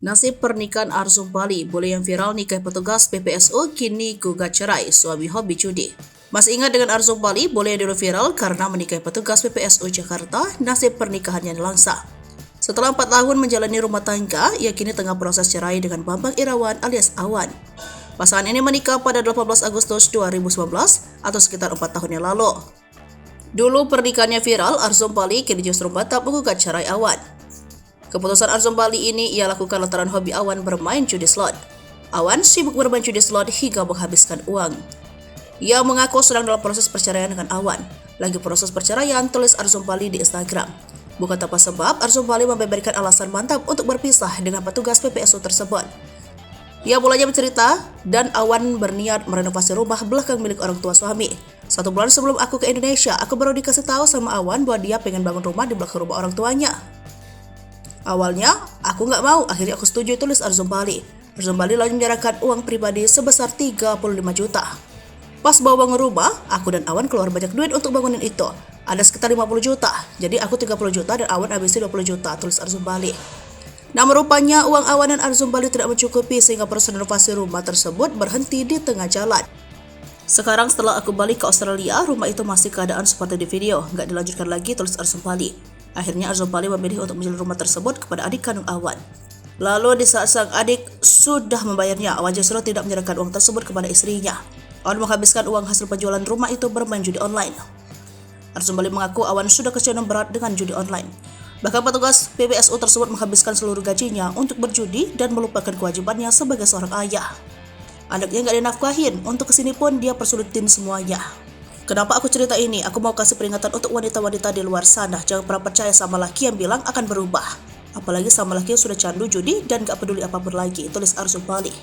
Nasib pernikahan Arzum Bali, boleh yang viral nikah petugas PPSU kini gugat cerai suami hobi judi. Masih ingat dengan Arzum Bali, boleh yang dulu viral karena menikahi petugas PPSU Jakarta, nasib pernikahannya nelangsa. Setelah 4 tahun menjalani rumah tangga, ia kini tengah proses cerai dengan Bambang Irawan alias Awan. Pasangan ini menikah pada 18 Agustus 2019 atau sekitar 4 tahun yang lalu. Dulu pernikahannya viral, Arzum Bali kini justru batal menggugat cerai Awan. Keputusan Arzum Bali ini ia lakukan lantaran hobi Awan bermain judi slot. Awan sibuk bermain judi slot hingga menghabiskan uang. Ia mengaku sedang dalam proses perceraian dengan Awan. Lagi proses perceraian, tulis Arzum Bali di Instagram. Bukan tanpa sebab, Arzum Bali membeberkan alasan mantap untuk berpisah dengan petugas PPSU tersebut. Ia mulanya bercerita, dan Awan berniat merenovasi rumah belakang milik orang tua suami. 1 bulan sebelum aku ke Indonesia, aku baru dikasih tahu sama Awan bahwa dia pengen bangun rumah di belakang rumah orang tuanya. Awalnya, aku nggak mau, akhirnya aku setuju, tulis Arzum Bali. Arzum Bali lalu menyerahkan uang pribadi sebesar 35 juta. Pas bawa bangun rumah, aku dan Awan keluar banyak duit untuk bangunin itu. Ada sekitar 50 juta, jadi aku 30 juta dan Awan habisin 20 juta, tulis Arzum Bali. Namun rupanya uang Awan dan Arzum Bali tidak mencukupi sehingga proses renovasi rumah tersebut berhenti di tengah jalan. Sekarang setelah aku balik ke Australia, rumah itu masih keadaan seperti di video, nggak dilanjutkan lagi, tulis Arzum Bali. Akhirnya Arzum Bali memilih untuk menjual rumah tersebut kepada adik kandung Awan. Lalu di saat sang adik sudah membayarnya, Awan justru tidak menyerahkan uang tersebut kepada istrinya. Awan menghabiskan uang hasil penjualan rumah itu bermain judi online. Arzum Bali mengaku Awan sudah kecewa berat dengan judi online. Bahkan petugas PPSU tersebut menghabiskan seluruh gajinya untuk berjudi dan melupakan kewajibannya sebagai seorang ayah. Anaknya nggak dinafkahin, untuk kesini pun dia persulitin semuanya. Kenapa aku cerita ini? Aku mau kasih peringatan untuk wanita-wanita di luar sana. Jangan pernah percaya sama laki yang bilang akan berubah. Apalagi sama laki yang sudah candu judi dan gak peduli apapun lagi, tulis Arzum Bali.